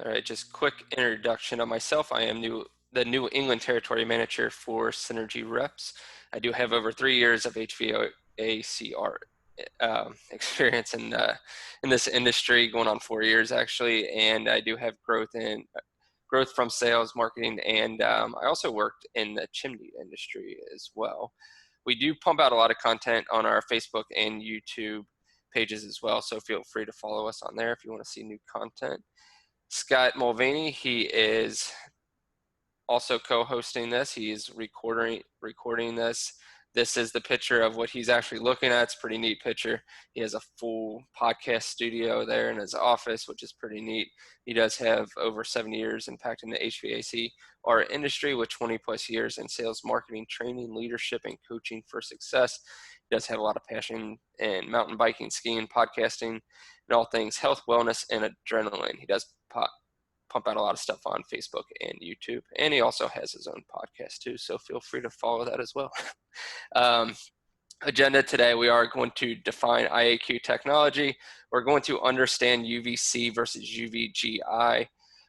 All right, just quick introduction of myself. I am the New England Territory Manager for Synergy Reps. I do have over 3 years of HVAC experience in this industry, going on 4 years actually, and I do have growth from sales, marketing, and I also worked in the chimney industry as well. We do pump out a lot of content on our Facebook and YouTube pages as well, so feel free to follow us on there if you want to see new content. Scott Mulvaney, he is also co-hosting this. He is recording this. This is the picture of what he's actually looking at. It's a pretty neat picture. He has a full podcast studio there in his office, which is pretty neat. He does have over 7 years impacting the HVAC our industry with 20 plus years in sales, marketing, training, leadership, and coaching for success. He does have a lot of passion in mountain biking, skiing, podcasting, and all things health, wellness, and adrenaline. He does pump out a lot of stuff on Facebook and YouTube, and he also has his own podcast too, so feel free to follow that as well. Agenda today, we are going to define IAQ technology. We're going to understand UVC versus UVGI.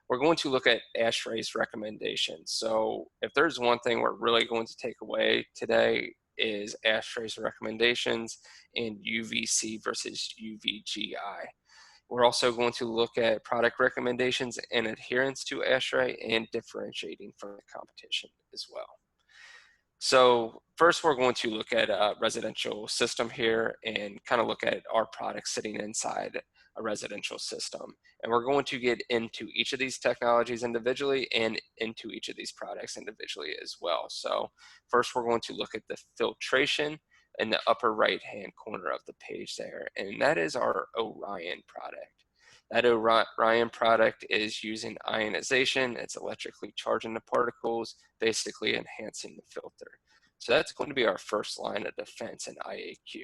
We're going to look at ASHRAE's recommendations. So if there's one thing we're really going to take away today is ASHRAE's recommendations and UVC versus UVGI. We're also going to look at product recommendations and adherence to ASHRAE and differentiating from the competition as well. So first we're going to look at a residential system here and kind of look at our products sitting inside a residential system. And we're going to get into each of these technologies individually and into each of these products individually as well. So first we're going to look at the filtration in the upper right hand corner of the page there, and that is our Orion product. That Orion product is using ionization. It's electrically charging the particles, basically enhancing the filter. So that's going to be our first line of defense in IAQ.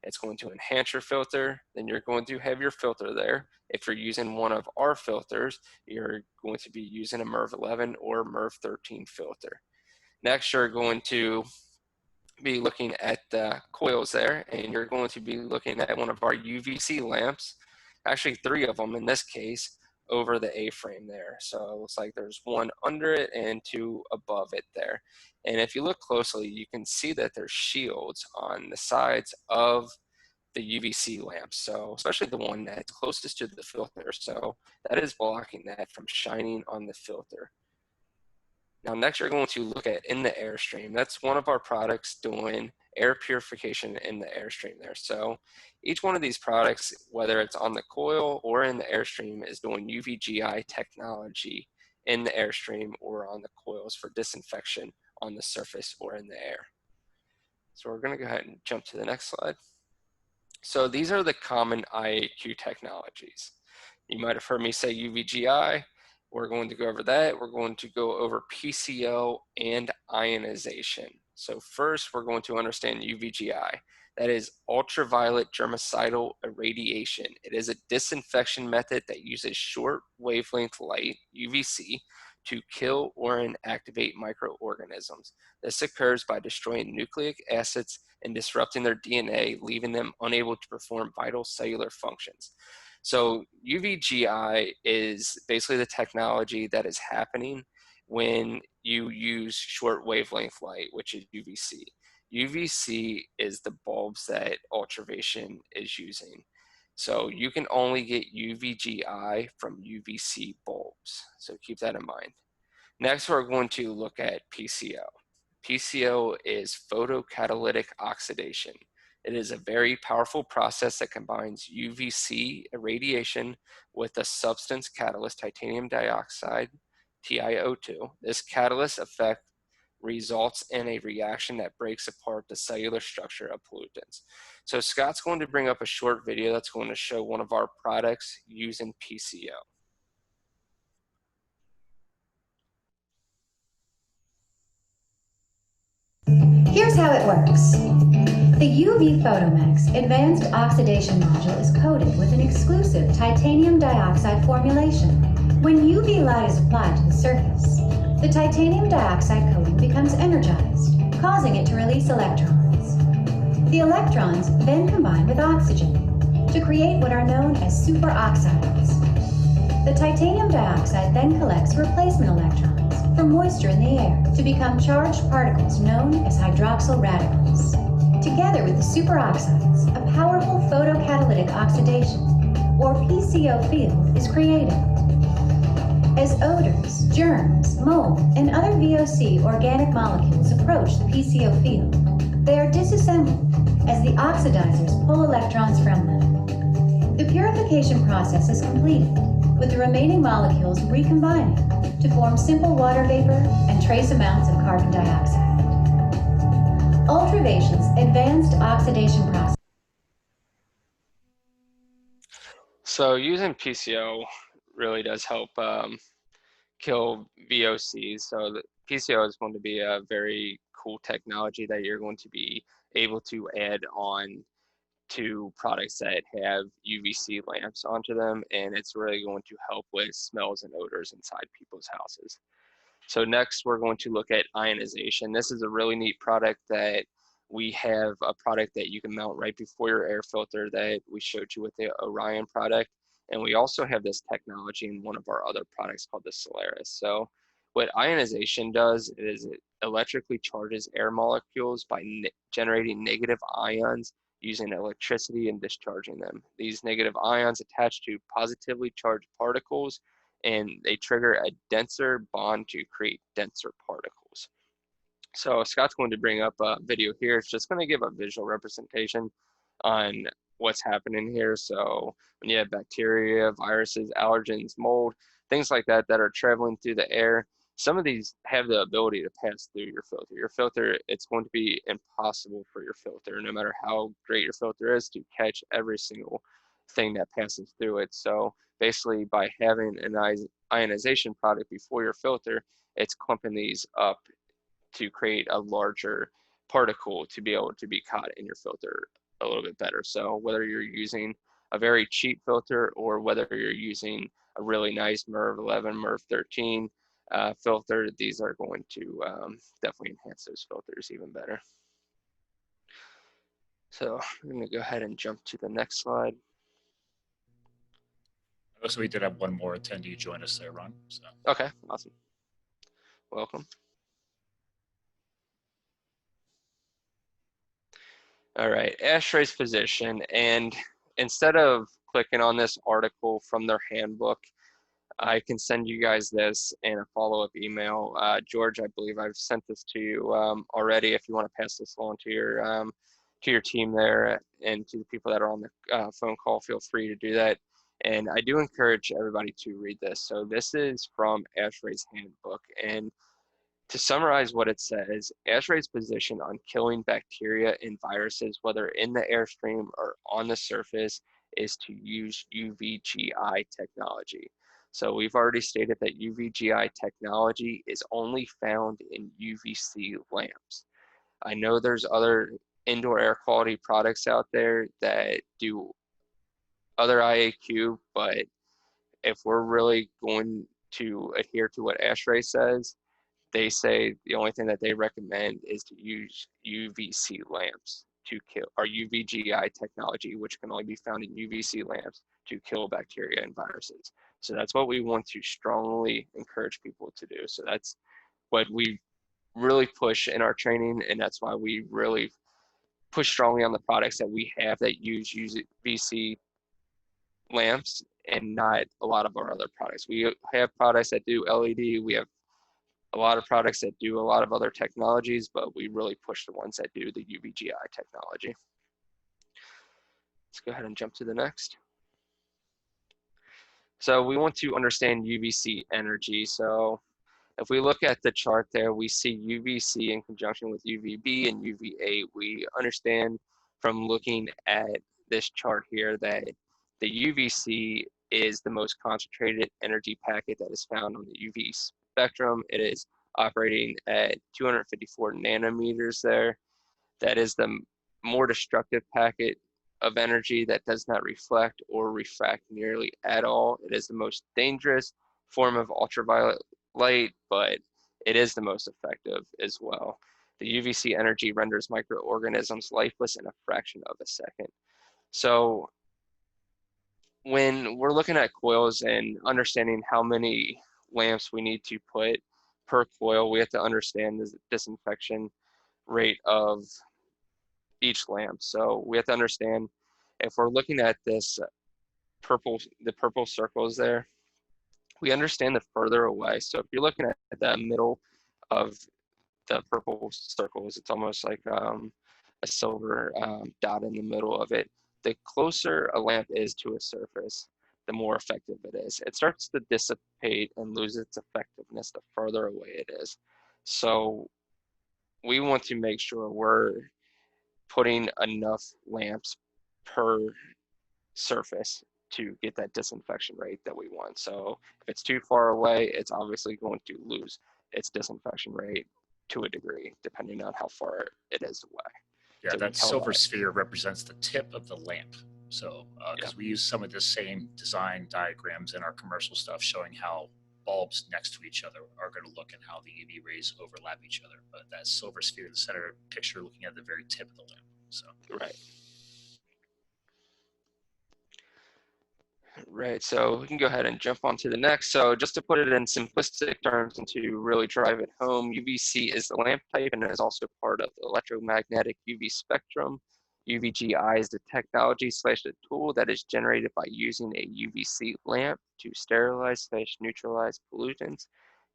It's going to enhance your filter, then you're going to have your filter there. If you're using one of our filters, you're going to be using a MERV 11 or MERV 13 filter. Next, you're going to be looking at the coils there, and you're going to be looking at one of our UVC lamps, actually 3 of them in this case, over the A-frame there. So it looks like there's 1 under it and 2 above it there. And if you look closely, you can see that there's shields on the sides of the UVC lamps, so especially the one that's closest to the filter. So that is blocking that from shining on the filter. Now next you're going to look at in the airstream. That's one of our products doing air purification in the airstream there. So each one of these products, whether it's on the coil or in the airstream, is doing UVGI technology in the airstream or on the coils for disinfection on the surface or in the air. So we're going to go ahead and jump to the next slide. So these are the common IAQ technologies. You might have heard me say UVGI. We're going to go over that. We're going to go over PCO and ionization. So first, we're going to understand UVGI. That is ultraviolet germicidal irradiation. It is a disinfection method that uses short wavelength light, UVC, to kill or inactivate microorganisms. This occurs by destroying nucleic acids and disrupting their DNA, leaving them unable to perform vital cellular functions. So UVGI is basically the technology that is happening when you use short wavelength light, which is UVC. UVC is the bulbs that Ultravation is using. So you can only get UVGI from UVC bulbs. So keep that in mind. Next, we're going to look at PCO. PCO is photocatalytic oxidation. It is a very powerful process that combines UVC irradiation with a substance catalyst, titanium dioxide, TiO2. This catalyst effect results in a reaction that breaks apart the cellular structure of pollutants. So Scott's going to bring up a short video that's going to show one of our products using PCO. Here's how it works. The UV Photomix Advanced Oxidation Module is coated with an exclusive titanium dioxide formulation. When UV light is applied to the surface, the titanium dioxide coating becomes energized, causing it to release electrons. The electrons then combine with oxygen to create what are known as superoxides. The The titanium dioxide then collects replacement electrons from moisture in the air to become charged particles known as hydroxyl radicals. Together with the superoxides, a powerful photocatalytic oxidation, or PCO field, is created. As odors, germs, mold, and other VOC organic molecules approach the PCO field, they are disassembled as the oxidizers pull electrons from them. The purification process is completed, with the remaining molecules recombining to form simple water vapor and trace amounts of carbon dioxide. Ultravation's advanced oxidation process. So using PCO really does help kill VOCs. So the PCO is going to be a very cool technology that you're going to be able to add on to products that have UVC lamps onto them, and it's really going to help with smells and odors inside people's houses. So next, we're going to look at ionization. This is a really neat product that we have a product that you can mount right before your air filter that we showed you with the Orion product. And we also have this technology in one of our other products called the Solaris. So what ionization does is it electrically charges air molecules by generating negative ions using electricity and discharging them. These negative ions attach to positively charged particles, and they trigger a denser bond to create denser particles. So Scott's going to bring up a video here. It's just going to give a visual representation on what's happening here. So when you have bacteria, viruses, allergens, mold, things like that that are traveling through the air, some of these have the ability to pass through your filter. Your filter, it's going to be impossible for your filter, no matter how great your filter is, to catch every single thing that passes through it. So basically, by having an ionization product before your filter, it's clumping these up to create a larger particle to be able to be caught in your filter a little bit better. So whether you're using a very cheap filter or whether you're using a really nice MERV 11, MERV 13 filter, these are going to definitely enhance those filters even better. So I'm going to go ahead and jump to the next slide. So we did have one more attendee join us there, Ron. So. Okay, awesome. Welcome. All right, ASHRAE's position, and instead of clicking on this article from their handbook, I can send you guys this in a follow-up email. George, I believe I've sent this to you already. If you want to pass this along to your team there and to the people that are on the phone call, feel free to do that. And I do encourage everybody to read this. So this is from ASHRAE's handbook, and to summarize what it says, ASHRAE's position on killing bacteria and viruses, whether in the airstream or on the surface, is to use UVGI technology. So we've already stated that UVGI technology is only found in UVC lamps. I know there's other indoor air quality products out there that do other IAQ, but if we're really going to adhere to what ASHRAE says, they say the only thing that they recommend is to use UVC lamps to kill, or UVGI technology, which can only be found in UVC lamps to kill bacteria and viruses. So that's what we want to strongly encourage people to do. So that's what we really push in our training, and that's why we really push strongly on the products that we have that use UVC lamps and not a lot of our other products. We have products that do LED, we have a lot of products that do a lot of other technologies, but we really push the ones that do the UVGI technology. Let's go ahead and jump to the next. So we want to understand UVC energy. So if we look at the chart there, we see UVC in conjunction with UVB and UVA. We understand from looking at this chart here that the UVC is the most concentrated energy packet that is found on the UV spectrum. It is operating at 254 nanometers there. That is the more destructive packet of energy that does not reflect or refract nearly at all. It is the most dangerous form of ultraviolet light, but it is the most effective as well. The UVC energy renders microorganisms lifeless in a fraction of a second. So when we're looking at coils and understanding how many lamps we need to put per coil, we have to understand the disinfection rate of each lamp. So we have to understand if we're looking at this the purple circles there, we understand the further away. So if you're looking at the middle of the purple circles, it's almost like a silver dot in the middle of it. The closer a lamp is to a surface, the more effective it is. It starts to dissipate and lose its effectiveness the further away it is. So we want to make sure we're putting enough lamps per surface to get that disinfection rate that we want. So if it's too far away, it's obviously going to lose its disinfection rate to a degree, depending on how far it is away. Yeah, So that silver sphere represents the tip of the lamp. So, because we use some of the same design diagrams in our commercial stuff showing how bulbs next to each other are going to look and how the UV rays overlap each other. But that silver sphere in the center picture looking at the very tip of the lamp. So, right. Right, so we can go ahead and jump on to the next. So just to put it in simplistic terms and to really drive it home, UVC is the lamp type and is also part of the electromagnetic UV spectrum. UVGI is the technology / the tool that is generated by using a UVC lamp to sterilize / neutralize pollutants.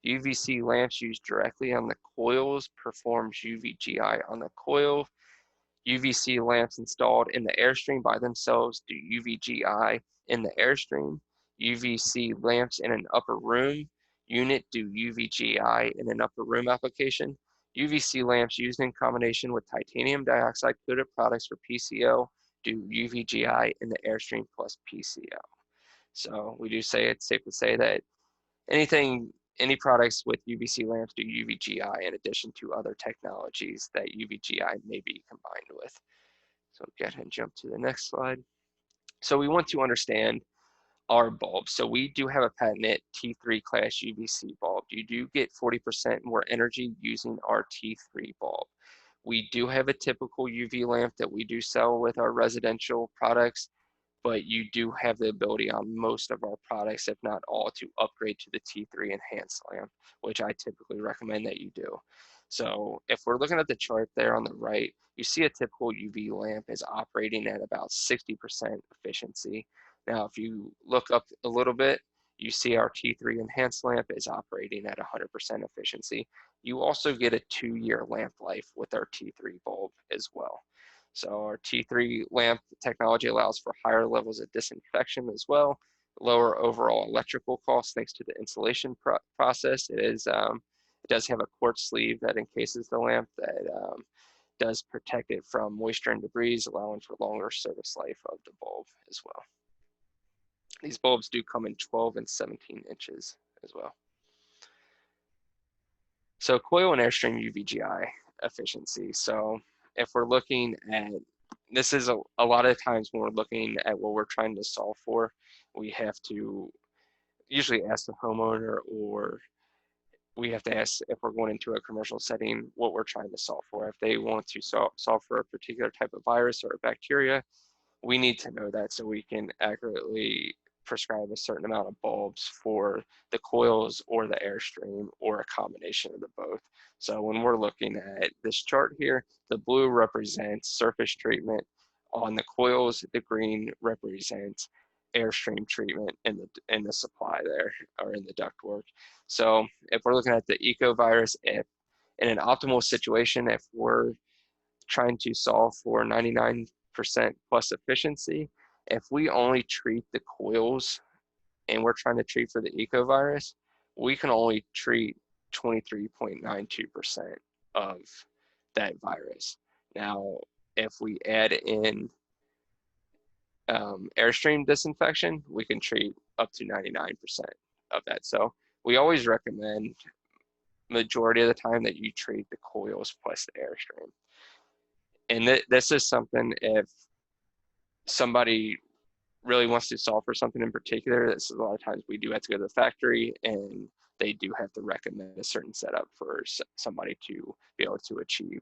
UVC lamps used directly on the coils performs UVGI on the coil. UVC lamps installed in the airstream by themselves do UVGI in the airstream. UVC lamps in an upper room unit do UVGI in an upper room application. UVC lamps used in combination with titanium dioxide coated products for PCO do UVGI in the airstream plus PCO. So we do say it's safe to say that any products with UVC lamps do UVGI in addition to other technologies that UVGI may be combined with. So go ahead and jump to the next slide. So we want to understand our bulbs. So we do have a patented T3 class UVC bulb. You do get 40% more energy using our T3 bulb. We do have a typical UV lamp that we do sell with our residential products, but you do have the ability on most of our products, if not all, to upgrade to the T3 enhanced lamp, which I typically recommend that you do. So if we're looking at the chart there on the right, you see a typical UV lamp is operating at about 60% efficiency. Now, if you look up a little bit, you see our T3 enhanced lamp is operating at 100% efficiency. You also get a 2-year lamp life with our T3 bulb as well. So our T3 lamp technology allows for higher levels of disinfection as well, lower overall electrical costs thanks to the installation process. It does have a quartz sleeve that encases the lamp that does protect it from moisture and debris, allowing for longer service life of the bulb as well. These bulbs do come in 12 and 17 inches as well. So coil and airstream UVGI efficiency. So if we're looking at, this is a lot of times when we're looking at what we're trying to solve for, we have to usually ask the homeowner, or we have to ask if we're going into a commercial setting what we're trying to solve for. If they want to solve for a particular type of virus or a bacteria, we need to know that so we can accurately prescribe a certain amount of bulbs for the coils or the airstream or a combination of the both. So when we're looking at this chart here, the blue represents surface treatment on the coils, the green represents airstream treatment in the supply there, or in the ductwork. So if we're looking at the ecovirus, if in an optimal situation, if we're trying to solve for 99% plus efficiency, if we only treat the coils and we're trying to treat for the ecovirus, we can only treat 23.92% of that virus. Now, if we add in airstream disinfection, we can treat up to 99% of that. So we always recommend majority of the time that you treat the coils plus the airstream. And this is something, if somebody really wants to solve for something in particular, this is a lot of times we do have to go to the factory and they do have to recommend a certain setup for somebody to be able to achieve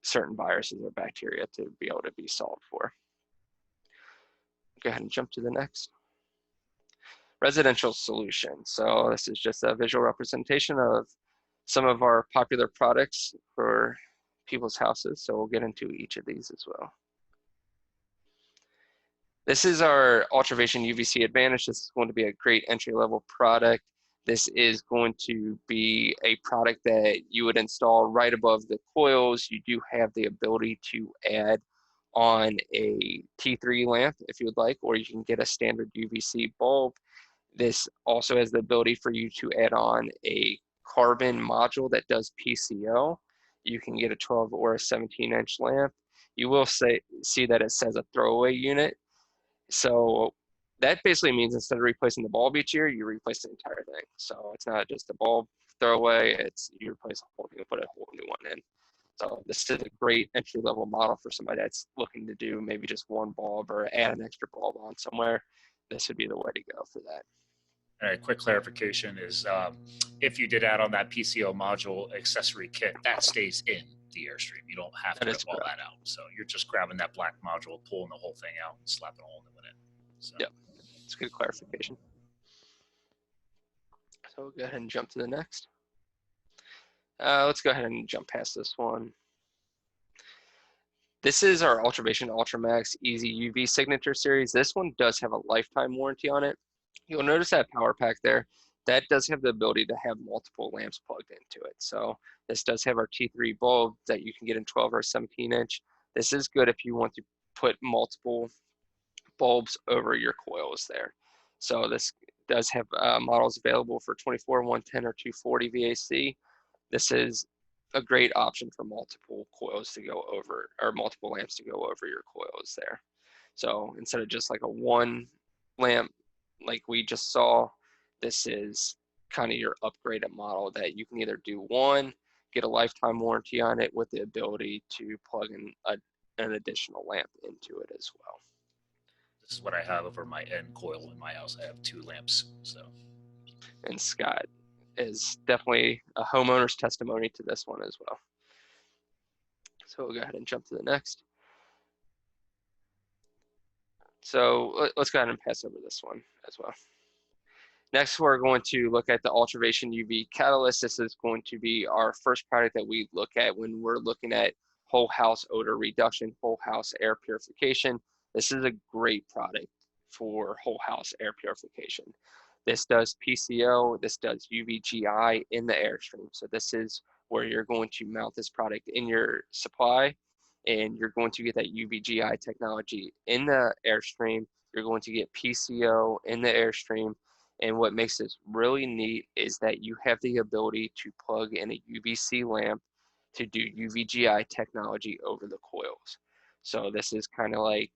certain viruses or bacteria to be able to be solved for. Go ahead and jump to the next. residential solution. So this is just a visual representation of some of our popular products for people's houses. So we'll get into each of these as well. This is our Ultravation UVC Advantage. This is going to be a great entry-level product. This is going to be a product that you would install right above the coils. You do have the ability to add on a T3 lamp if you would like, or you can get a standard UVC bulb. This also has the ability for you to add on a carbon module that does PCO. You can get a 12 or a 17-inch lamp. You will see that it says a throwaway unit. So that basically means instead of replacing the bulb each year, you replace the entire thing. So it's not just a bulb throwaway, it's you replace the whole thing and put a whole new one in. So this is a great entry-level model for somebody that's looking to do maybe just one bulb or add an extra bulb on somewhere. This would be the way to go for that. All right, quick clarification is if you did add on that PCO module accessory kit, that stays in the Airstream. You don't have to rip all that out. So you're just grabbing that black module, pulling the whole thing out, and slapping a whole new one in. So. Yep, it's good clarification. So we'll go ahead and jump to the next. Let's go ahead and jump past this one. This is our Ultravation Ultramax Easy UV Signature Series. This one does have a lifetime warranty on it. You'll notice that power pack there, that does have the ability to have multiple lamps plugged into it. So this does have our T3 bulb that you can get in 12 or 17-inch. This is good if you want to put multiple bulbs over your coils there. So this does have models available for 24, 110, or 240 VAC. This is a great option for multiple coils to go over, or multiple lamps to go over your coils there. So instead of just like a one lamp like we just saw, this is kind of your upgraded model that you can either do one, get a lifetime warranty on it with the ability to plug in an additional lamp into it as well. This is what I have over my end coil in my house. I have 2 lamps. So. And Scott is definitely a homeowner's testimony to this one as well. So we'll go ahead and jump to the next. So let's go ahead and pass over this one as well. Next, we're going to look at the Ultravation UV Catalyst. This is going to be our first product that we look at when we're looking at whole house odor reduction, whole house air purification. This is a great product for whole house air purification. This does PCO, this does UVGI in the Airstream. So this is where you're going to mount this product in your supply, and you're going to get that UVGI technology in the Airstream. You're going to get PCO in the Airstream. And what makes this really neat is that you have the ability to plug in a UVC lamp to do UVGI technology over the coils. So this is kind of like,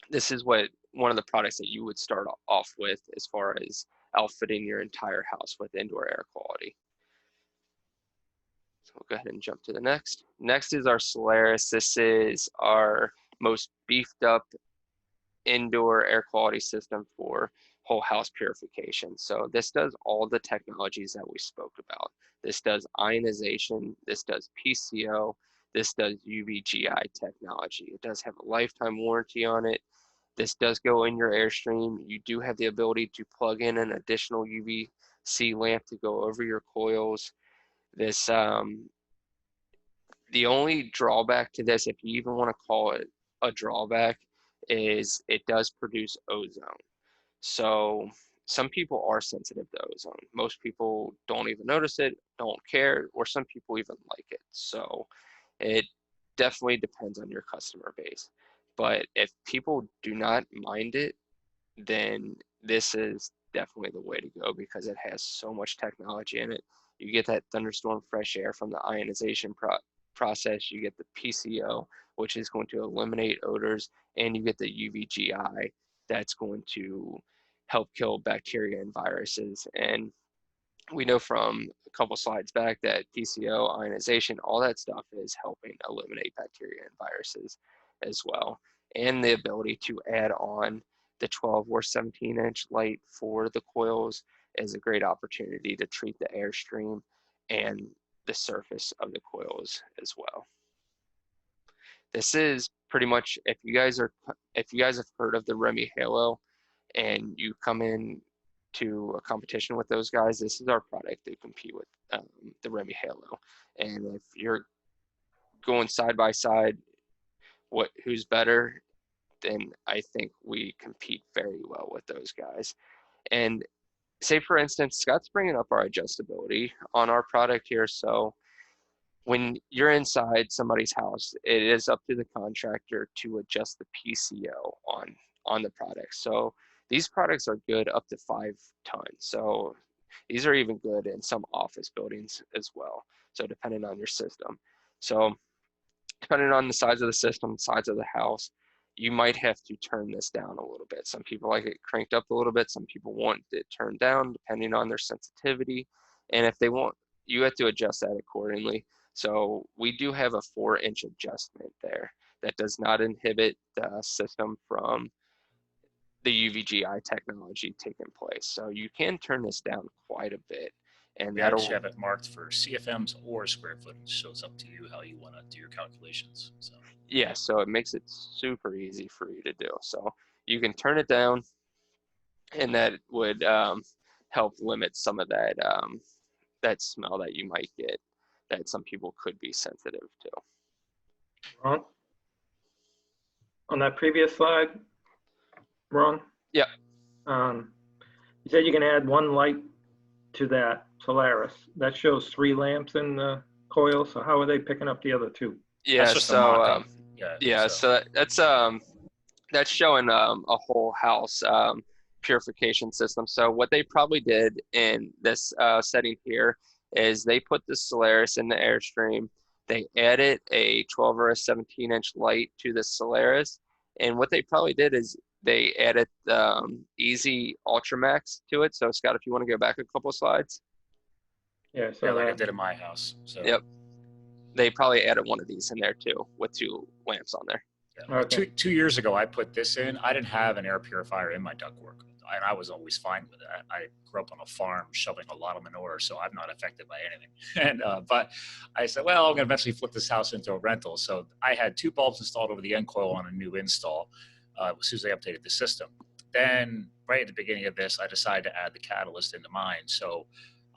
this is what one of the products that you would start off with as far as outfitting your entire house with indoor air quality. So we'll go ahead and jump to the next. Next is our Solaris. This is our most beefed up indoor air quality system for whole house purification. So this does all the technologies that we spoke about. This does ionization, this does PCO, this does UVGI technology. It does have a lifetime warranty on it. This does go in your Airstream. You do have the ability to plug in an additional UVC lamp to go over your coils. This, the only drawback to this, if you even want to call it a drawback, is it does produce ozone. So some people are sensitive to ozone. Most people don't even notice it, don't care, or some people even like it. So it definitely depends on your customer base. But if people do not mind it, then this is definitely the way to go because it has so much technology in it. You get that thunderstorm fresh air from the ionization process. You get the PCO, which is going to eliminate odors, and you get the UVGI that's going to help kill bacteria and viruses. And we know from a couple slides back that PCO, ionization, all that stuff is helping eliminate bacteria and viruses as well. And the ability to add on the 12 or 17-inch light for the coils is a great opportunity to treat the Airstream and the surface of the coils as well. This is pretty much, if you guys have heard of the Remy Halo and you come in to a competition with those guys, this is our product to compete with the Remy Halo. And if you're going side by side, who's better, then I think we compete very well with those guys. And say, for instance, Scott's bringing up our adjustability on our product here. So when you're inside somebody's house, it is up to the contractor to adjust the PCO on the product. So these products are good up to 5 tons. So these are even good in some office buildings as well. So depending on your system. So depending on the size of the system, size of the house, you might have to turn this down a little bit. Some people like it cranked up a little bit. Some people want it turned down depending on their sensitivity. And if they want, you have to adjust that accordingly. So we do have a 4-inch adjustment there that does not inhibit the system from the UVGI technology taking place. So you can turn this down quite a bit. And We that'll actually have it marked for CFMs or square footage, so it's up to you how you want to do your calculations. So yeah, so it makes it super easy for you to do. So you can turn it down, and that would help limit some of that that smell that you might get that some people could be sensitive to. Ron? On that previous slide, Ron? Yeah. You said you can add 1 light to that Solaris. That shows 3 lamps in the coil. So how are they picking up the other 2? Yeah, that's just a so mock-up. so that's showing a whole house purification system. So what they probably did in this setting here is they put the Solaris in the Airstream. They added a 12 or a 17-inch light to the Solaris, and what they probably did is they added Easy Ultramax to it. So Scott, if you want to go back a couple slides. Yeah, so Yeah, like I did in my house. So Yep. They probably added one of these in there too, with 2 lamps on there. yeah. Okay. Two years ago, I put this in. I didn't have an air purifier in my ductwork, and I was always fine with it. I grew up on a farm shoveling a lot of manure, so I'm not affected by anything. And but I said, well, I'm going to eventually flip this house into a rental. So I had 2 bulbs installed over the end coil on a new install as soon as they updated the system. Then right at the beginning of this, I decided to add the catalyst into mine. So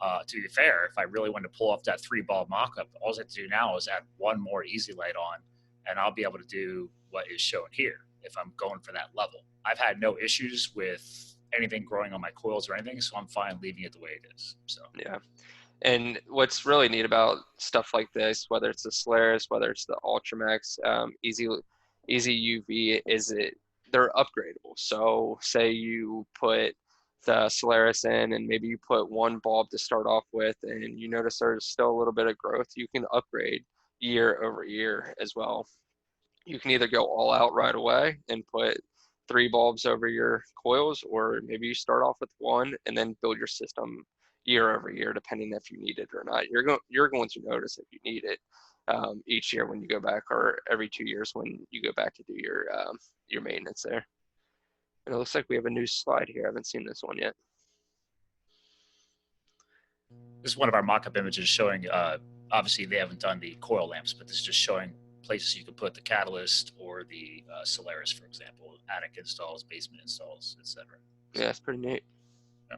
to be fair, if I really wanted to pull off that 3-bulb mock-up, all I have to do now is add 1 more easy light on, and I'll be able to do what is shown here if I'm going for that level. I've had no issues with anything growing on my coils or anything, so I'm fine leaving it the way it is. So yeah. And what's really neat about stuff like this, whether it's the Solaris, whether it's the Ultramax, Easy UV, is they're upgradable. So say you put the Solaris in and maybe you put 1 bulb to start off with and you notice there's still a little bit of growth, you can upgrade year over year as well. You can either go all out right away and put 3 bulbs over your coils, or maybe you start off with 1 and then build your system year over year, depending if you need it or not. You're going to notice if you need it each year when you go back, or every 2 years when you go back to do your maintenance there. And it looks like we have a new slide here. I haven't seen this one yet. this is one of our mock-up images showing, obviously they haven't done the coil lamps, but this is just showing places you can put the catalyst or the Solaris, for example, attic installs, basement installs, etc. Yeah, that's pretty neat. Yeah.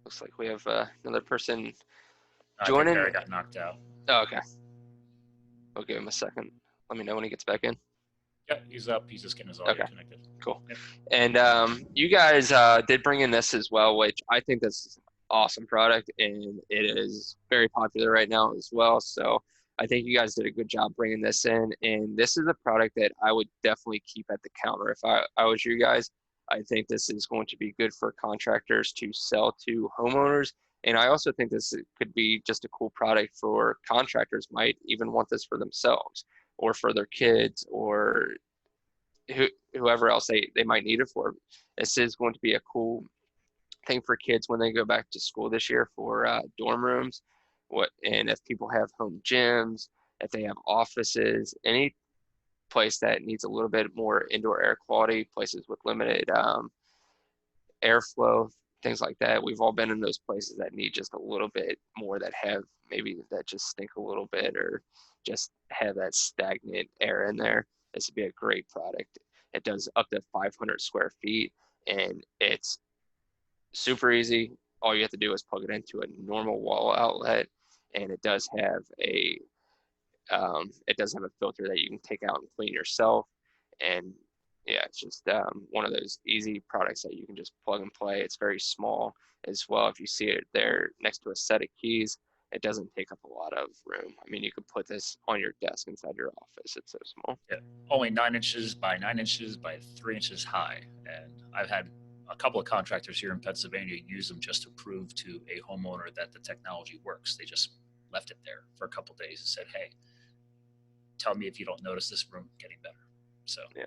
Looks like we have another person I joining. think Barry got knocked out. Oh, okay. We'll give him a second. Let me know when he gets back in. Yeah, he's up. He's just getting his audio Okay. connected. Cool. Yep. And you guys did bring in this as well, which I think this is an awesome product, and it is very popular right now as well. So I think you guys did a good job bringing this in, and this is a product that I would definitely keep at the counter if I was you guys. I think this is going to be good for contractors to sell to homeowners, and I also think this could be just a cool product for contractors might even want this for themselves or for their kids or whoever else they might need it for. This is going to be a cool thing for kids when they go back to school this year for dorm rooms. And if people have home gyms, if they have offices, any place that needs a little bit more indoor air quality, places with limited airflow, things like that. We've all been in those places that need just a little bit more, that have maybe that just stink a little bit or just have that stagnant air in there. this would be a great product. It does up to 500 square feet, and it's super easy. All you have to do is plug it into a normal wall outlet, and it does have a filter that you can take out and clean yourself. And yeah, it's just one of those easy products that you can just plug and play. It's very small as well. If you see it there next to a set of keys, it doesn't take up a lot of room. I mean, you could put this on your desk inside your office. It's so small. Yeah, only 9 inches by 9 inches by 3 inches high. And I've had a couple of contractors here in Pennsylvania use them just to prove to a homeowner that the technology works. They just left it there for a couple of days and said, hey, tell me if you don't notice this room getting better. So yeah.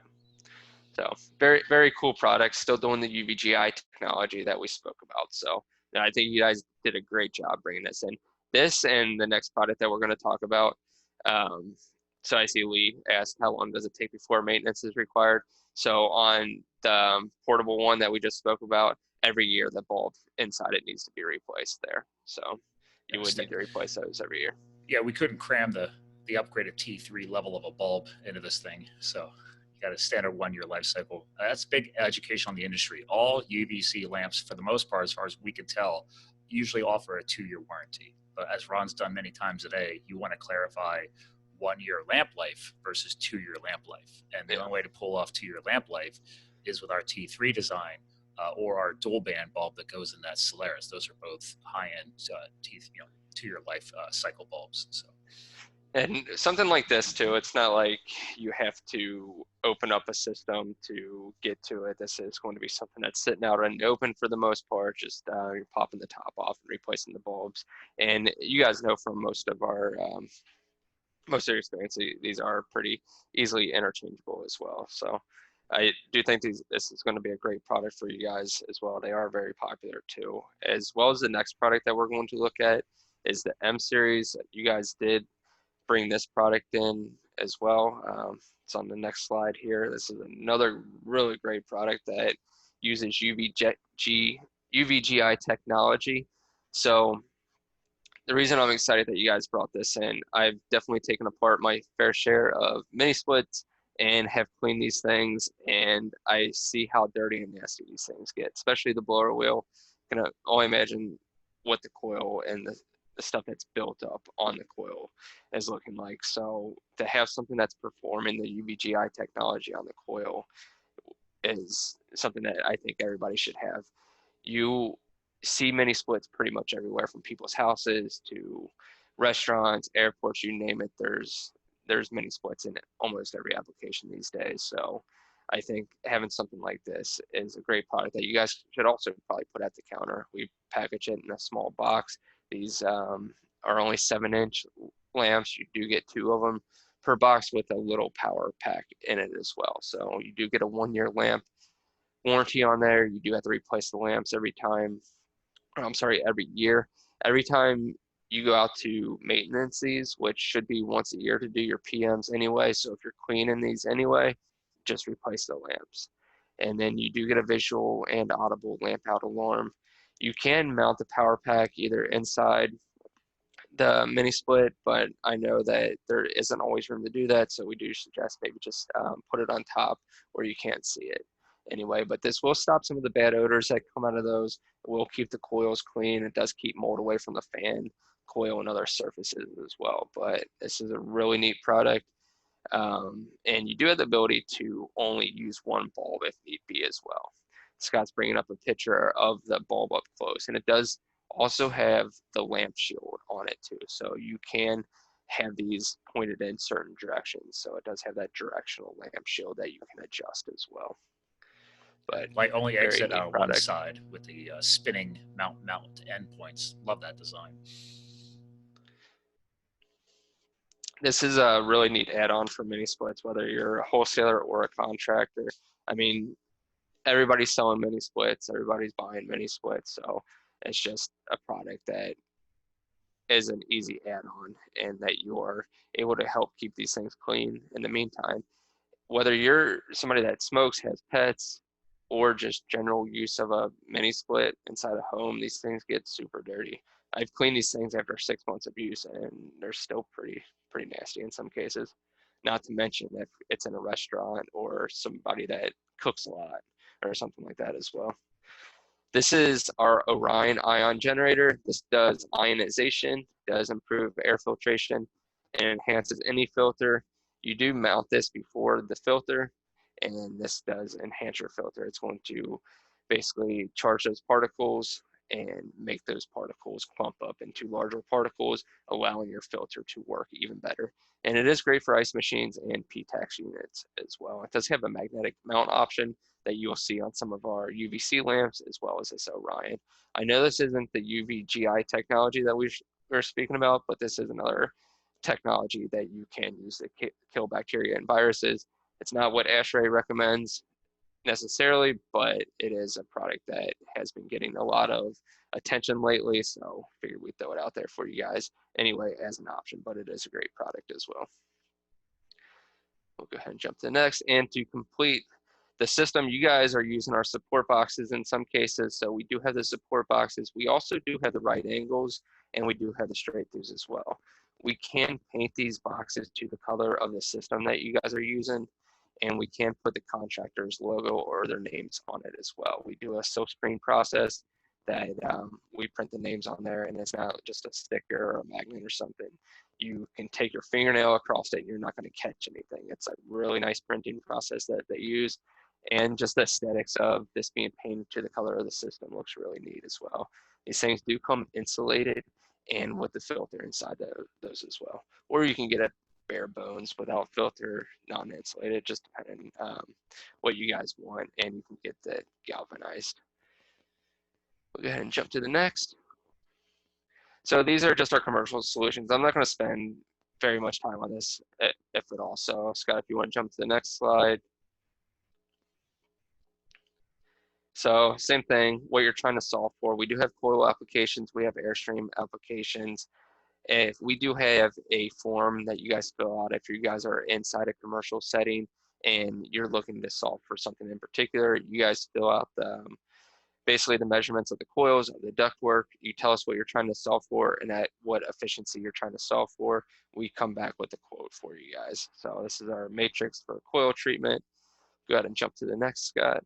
So very, very cool product, still doing the UVGI technology that we spoke about. So I think you guys did a great job bringing this in. This and the next product that we're going to talk about. So I see Lee asked, how long does it take before maintenance is required? So on the portable one that we just spoke about, every year the bulb inside it needs to be replaced there. So you would need to replace those every year. Yeah, we couldn't cram the upgraded T3 level of a bulb into this thing. So you got a standard 1-year life cycle. That's big education on the industry. All UVC lamps, for the most part, as far as we can tell, usually offer a 2-year warranty. But as Ron's done many times a day, you want to clarify 1-year lamp life versus 2-year lamp life. And the only way to pull off 2-year lamp life is with our T3 design or our dual band bulb that goes in that Solaris. Those are both high-end 2-year life cycle bulbs. So. And something like this too, it's not like you have to open up a system to get to it. This is going to be something that's sitting out in the open for the most part. Just you're popping the top off and replacing the bulbs. And you guys know from most of your experience, these are pretty easily interchangeable as well. So I do think this is going to be a great product for you guys as well. They are very popular too, as well as the next product that we're going to look at is the M series. You guys did bring this product in as well. It's on the next slide here. This is another really great product that uses UVGI technology. So the reason I'm excited that you guys brought this in, I've definitely taken apart my fair share of mini splits and have cleaned these things, and I see how dirty and nasty these things get, especially the blower wheel. I can only imagine what the coil and the stuff that's built up on the coil is looking like. So to have something that's performing the UVGI technology on the coil is something that I think everybody should have. You see mini splits pretty much everywhere, from people's houses to restaurants, airports, you name it. There's mini splits in almost every application these days. So I think having something like this is a great product that you guys should also probably put at the counter. We package it in a small box. These are only 7-inch lamps. You do get 2 of them per box with a little power pack in it as well. So you do get a 1-year lamp warranty on there. You do have to replace the lamps every year. Every time you go out to maintenance these, which should be once a year to do your PMs anyway. So if you're cleaning these anyway, just replace the lamps. And then you do get a visual and audible lamp out alarm. You can mount the power pack either inside the mini split, but I know that there isn't always room to do that. So we do suggest maybe just put it on top where you can't see it anyway. But this will stop some of the bad odors that come out of those. It will keep the coils clean. It does keep mold away from the fan, coil, and other surfaces as well. But this is a really neat product. And you do have the ability to only use one bulb if need be as well. Scott's bringing up a picture of the bulb up close, and it does also have the lamp shield on it too. So you can have these pointed in certain directions. So it does have that directional lamp shield that you can adjust as well. But like only exit out product. One side with the spinning mount endpoints. Love that design. This is a really neat add-on for mini splits, whether you're a wholesaler or a contractor. I mean, everybody's selling mini splits, everybody's buying mini splits, so it's just a product that is an easy add-on and that you're able to help keep these things clean in the meantime. Whether you're somebody that smokes, has pets, or just general use of a mini split inside a home, these things get super dirty. I've cleaned these things after 6 months of use, and they're still pretty nasty in some cases. not to mention if it's in a restaurant or somebody that cooks a lot or something like that as well. This is our Orion ion generator. This does ionization, does improve air filtration, and enhances any filter. You do mount this before the filter, and this does enhance your filter. It's going to basically charge those particles and make those particles clump up into larger particles, allowing your filter to work even better. And it is great for ice machines and PTAX units as well. It does have a magnetic mount option that you'll see on some of our UVC lamps, as well as this Orion. I know this isn't the UVGI technology that we're speaking about, but this is another technology that you can use to kill bacteria and viruses. It's not what ASHRAE recommends necessarily, but it is a product that has been getting a lot of attention lately, so figured we'd throw it out there for you guys anyway as an option, but it is a great product as well. We'll go ahead and jump to the next. And to complete the system, you guys are using our support boxes in some cases, so we do have the support boxes. We also do have the right angles, and we do have the straight throughs as well. We can paint these boxes to the color of the system that you guys are using, and we can put the contractor's logo or their names on it as well. We do a silk screen process that we print the names on there, and it's not just a sticker or a magnet or something. You can take your fingernail across it, and you're not going to catch anything. It's a really nice printing process that they use, and just the aesthetics of this being painted to the color of the system looks really neat as well. These things do come insulated and with the filter inside those as well. Or you can get a bare bones without filter, non-insulated, just depending what you guys want, and you can get that galvanized. We'll go ahead and jump to the next. So these are just our commercial solutions. I'm not going to spend very much time on this, if at all. So Scott, if you want to jump to the next slide. So same thing, what you're trying to solve for. We do have coil applications, we have Airstream applications. If we do have a form that you guys fill out if you guys are inside a commercial setting and you're looking to solve for something in particular, you guys fill out basically the measurements of the coils, of the ductwork. You tell us what you're trying to solve for and at what efficiency you're trying to solve for. We come back with a quote for you guys. So this is our matrix for coil treatment. Go ahead and jump to the next, Scott.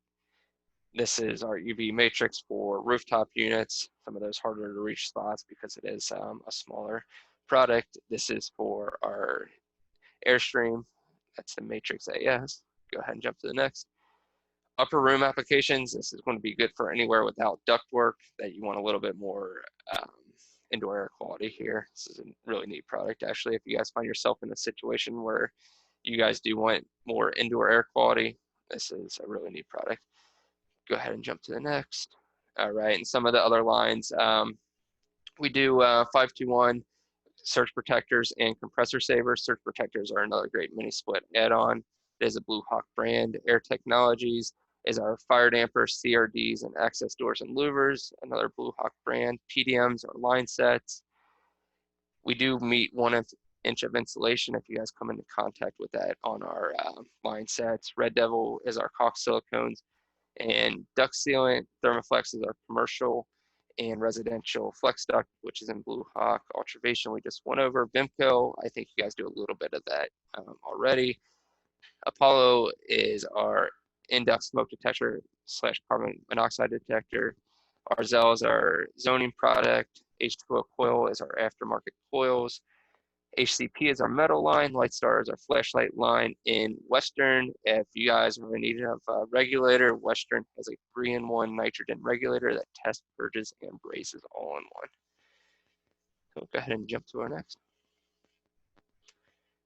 This is our UV matrix for rooftop units, some of those harder to reach spots because it is a smaller product. This is for our Airstream. That's the matrix AS. Go ahead and jump to the next. Upper room applications. This is going to be good for anywhere without ductwork that you want a little bit more indoor air quality here. This is a really neat product, actually. If you guys find yourself in a situation where you guys do want more indoor air quality, this is a really neat product. Go ahead and jump to the next. All right, and some of the other lines, we do 521 surge protectors and compressor savers. Surge protectors are another great mini split add-on. It is a Blue Hawk brand. Air Technologies is our fire dampers, CRDs, and access doors and louvers, another Blue Hawk brand. PDMs are line sets. We do meet 1 inch of insulation if you guys come into contact with that on our line sets. Red Devil is our caulk silicones. And duct sealant, Thermoflex is our commercial and residential flex duct, which is in Blue Hawk. Ultravation, we just went over. Vimco, I think you guys do a little bit of that already. Apollo is our in-duct smoke detector / carbon monoxide detector. Arzell is our zoning product. H2O Coil is our aftermarket coils. HCP is our metal line. Lightstar is our flashlight line. In Western, if you guys are in need of a regulator, Western has a 3-in-1 nitrogen regulator that tests, purges, and braces all in one. So go ahead and jump to our next.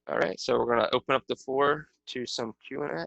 All right, so we're going to open up the floor to some Q&A.